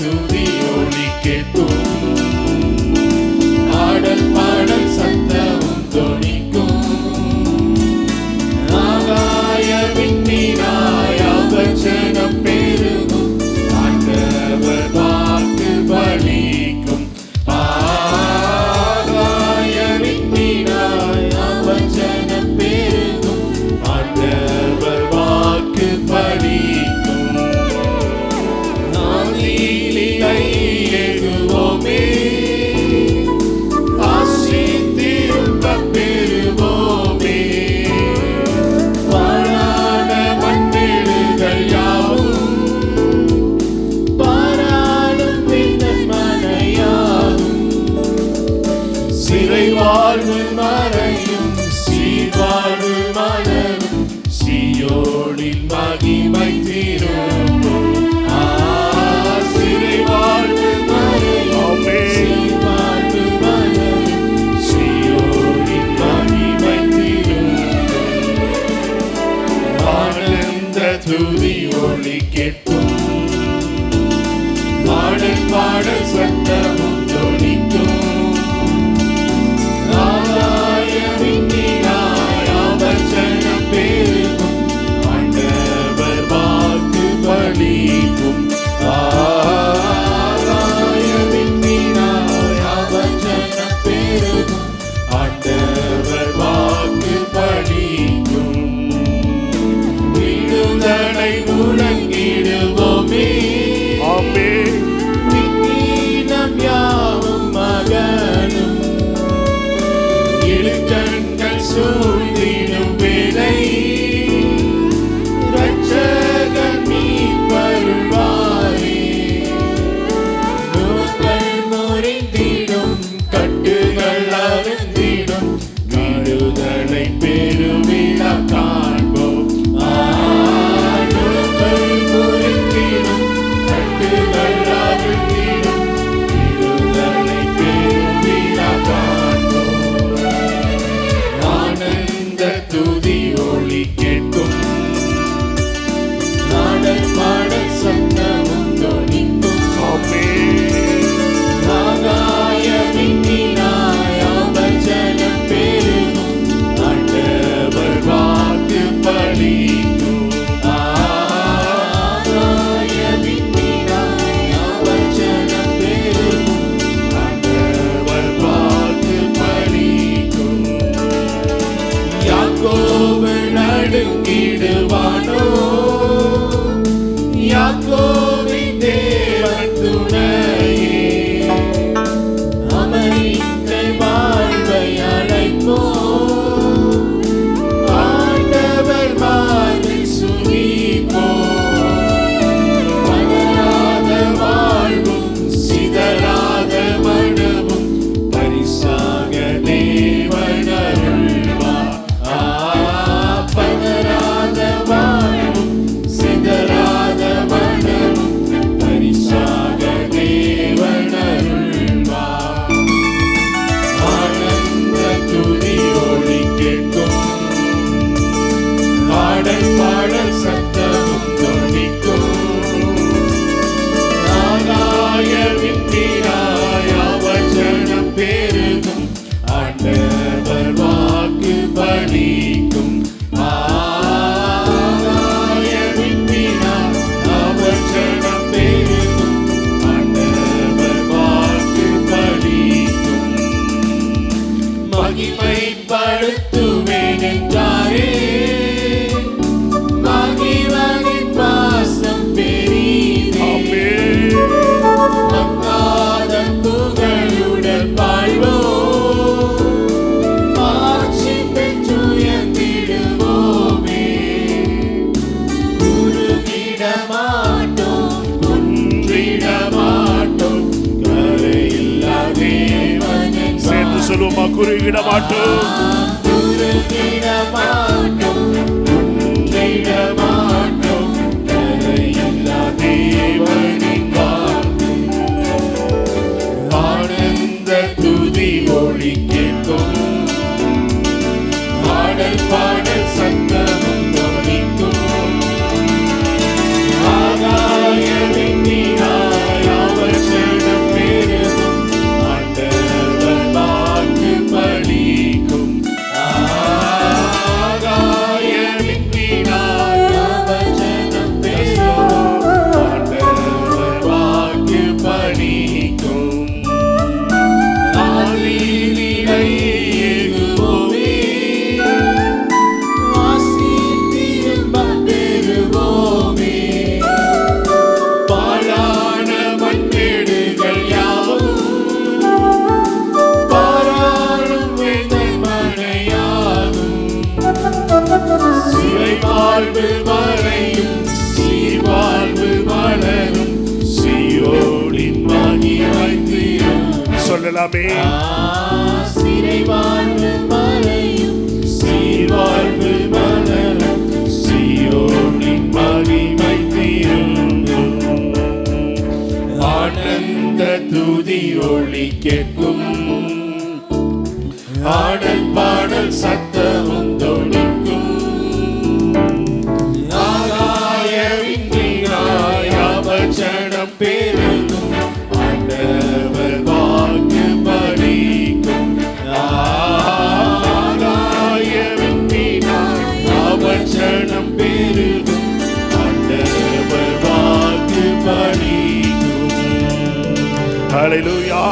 துதி ஒலி கேட்கும். ஆடல் பாடல் சத்தமும் தொனிக்கும். ஆகாய விண்மீனாய் அவசனம் பெருகும். ஆண்டவர் வாக்கு பலிக்கும். ஆகாய விண்மீனாய் அவசனம் பெருகும். ஆண்டவர் வாக்கு பலிக்கும். ஆதியிலே ஏகுவோமே, ஆசித்திருக்கப் பெறுவோமே. வாழான மண்ணிடுகள் யாவும் பாராளும் விண்ணன் மனையாகும். சிறை வாழ்வு மறையும் சீர்வாழ்வு மலரும். சீயோனில் மகிமை திரும்பும். சிறை வாழ்வு மறையும் சீர்வாழ்வு மலரும். சீயோனில் மகிமை திரும்பும். ஆனந்த துதி ஒலி கேட்கும். ஆடல் பாடல் சத்தமும் தொனிக்கும். ஆகாய விண்மீனாய் அவசனம் பெருகும். ஆண்டவர் வாக்கு பலிக்கும். ஆகாய விண்மீனாய் அவசனம் பெருகும். ஆண்டவர் வாக்கு பலிக்கும். விடுதலை முழங்கிடுவோமே. விண்ணீனம் யாவும் மகனும். இழுக்கண்கள் சூழ்ந்திடும் வேளை இரட்சகர் மீட்பருள்வாரே. நூல்கள் முறிந்திடும், கட்டுகள் அறுந்திடும். விடுதலை பெருவிழா காண்போம். நூல்கள் முறிந்திடும், கட்டுகள் அறுந்திடும். விடுதலை பெருவிழா காண்போம். ஆனந்த துதி ஒலி கேட்கும். ஆடல் பாடல் சத்தமும் தொனிக்கும். ஆகாய விண்மீனாய் அவசனம் பெருகும். ஆண்டவர் வாக்கு பலிக்கும். ஆகாய விண்மீனாய் அவசனம் பெருகும். ஆண்டவர் வாக்கு பலிக்கும். யாக்கோபு நடுங்கிடுவானோ. யாக்கோபின் தேவன் துணையே. அமெரிக்கை வாழ்வை அழைப்போம். ஆண்டவர் வாழ்வில் சுகிப்போம். பதறாத வாழ்வும் சிதறாத மனமும் பரிசாக தேவன் அருள்வார். பதறாத வாழ்வும் சிதறாத மனமும் பரிசாக தேவன் அருள்வார். ஆனந்த துதி ஒலி கேட்கும். ஆடல் பாடல் சத்தமும் தொனிக்கும். ஆகாய விண்மீனாய் அவசனம் பெருகும். ஆண்டவர் வாக்கு பலிக்கும். ஆகாய விண்மீனாய் அவசனம் பெருகும். ஆண்டவர் வாக்கு பலிக்கும். மகிமைப்படுத்துவேன் என்றாரே. மகிமையின் பாசம் பெரிதே. மக்காத புகழுடன் வாழ்வோம். மாட்சி பெற்றுயர்ந்திடுவோமே. குறுகிட மாட்டோம், குன்றிட மாட்டோம். கரையில்லா தேவனின் சேர்ந்து சொல்லுவோமா? குறுகிட மாட்டோம். குறுகிட மாட்டோம், குன்றிட மாட்டோம். கரையில்லா தேவனின் வாக்கு. ஆனந்த துதி ஒலி கேட்கும். ஆடல் பாடல் சத்தமும் தொனிக்கும். ஆகாய விண்மீனாய் மகிமை தீரும். சொல்லலாமே. சிறை வாழ்வு மறையும், சீர்வாழ்வு மலரும், சீயோனின் மகிமை தீரும். ஆனந்த துதி ஒளி கேட்கும், ஆடல் பாடல் சத்தமும் தொனிக்கும். ஆகாய விண்மீனாய் அவசரம் பெருகும், ஆண்டவர் வாக்கு பலிக்கும். ஆகாய விண்மீனாய் அவசரம் பெருகும், ஆண்டவர் வாக்கு பலிக்கும். ஹல்லேலூயா.